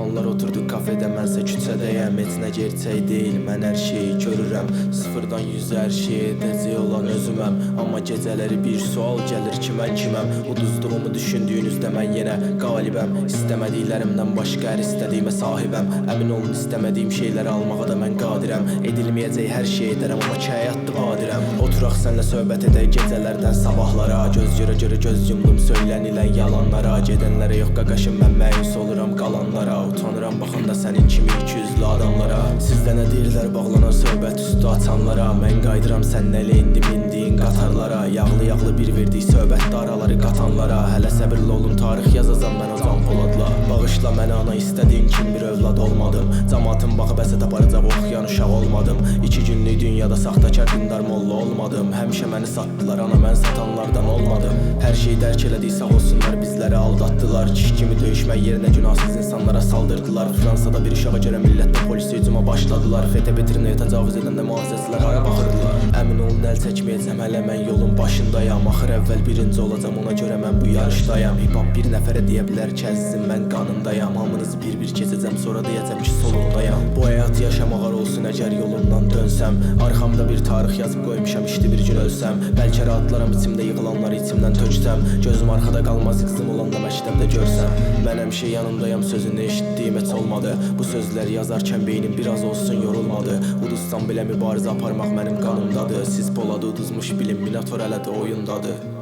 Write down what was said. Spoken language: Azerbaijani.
Onlar oturdu kafedə, mənsə küçədəyəm. Heç nə gerçək deyil, mən hər şeyi görürəm. Sıfırdan 100 hər şey edəcək olan özüməm. Amma gecələri bir sual gəlir ki, mən kiməm? Uduzduğumu düşündüyünüzdə mən yenə qalibəm. İstəmədiklərimdən başqa hər istədiyimə sahibəm. Əmin olun istəmədiyim şeyləri almağa da mən qadirəm. Edilməyəcək hər şey edərəm, amma ki həyatdır badirəm. Oturaq sənlə söhbət edək gecələrdən sabahlara. Göz görə görə göz yumdum söylənilən yalanlara. Gedənlərə yox qaqaşım, mən məyus oluram qalanlara. Utanıram baxanda sənin kimi 200'lü adamlara. Sizdə nə deyirlər bağlanan söhbət üstü açanlara. Mən qaydıram səninlə indi mindiyin qatarlara. Yağlı bir verdik söhbətdə araları qatanlara. Hələ səbirli olun, tarix yazacam mən o Can Poladla. Bağışla mənə ana, istədiyin kimi bir övlad olmadım. Cəmaatın baxıb əsət aparacaq oxuyan uşaq olmadım. 2 günlük dünyada saxtakar dindar molla olmadım. Həmişə məni satdılar ana, mən satanlardan olmadım. Hər şeyi dərk elədik, sağ olsunlar bizləri aldatdılar. Kişi kimi döyüşmək yerinə günahsız insanlara saldırdılar. Fransada bir uşağa görə millətdə polisi hücuma başladılar. FETÖ Trinoya təcavüz edəndə mühafizəçilər hara baxırdılar. Əmin olun əl çəkməyəcəm, hələ mən yolun başındayam. Axır əvvəl birinci olacam, ona görə mən bu yarışdayam. Hip-hop bir nəfərə deyə bilər ki, əzizim mən qanındayam. Hamınızı bir-bir keçəcəm, sonra deyəcəm ki, solundayam. Bu həyat yaşamağa olsun əgər yolundan dönsəm. Arxamda bir tarix yazıb qoymuşam, işdi bir gün ölsəm. Bəlkə rahatlaram içimdə yığılanları içimdən töksəm. Gözüm arxada qalmaz, qızım olanda məktəbdə görsəm. Mən həmişə yanındayam, sözünü eşitdiyim heç olmadı. Bu sözləri yazarkən beynim biraz olsun yorulmadı. Uduzsam belə mübarizə aparmaq mənim qanımdadır. Siz Poladı uduzmuş bilin, Minator hələ də oyundadır.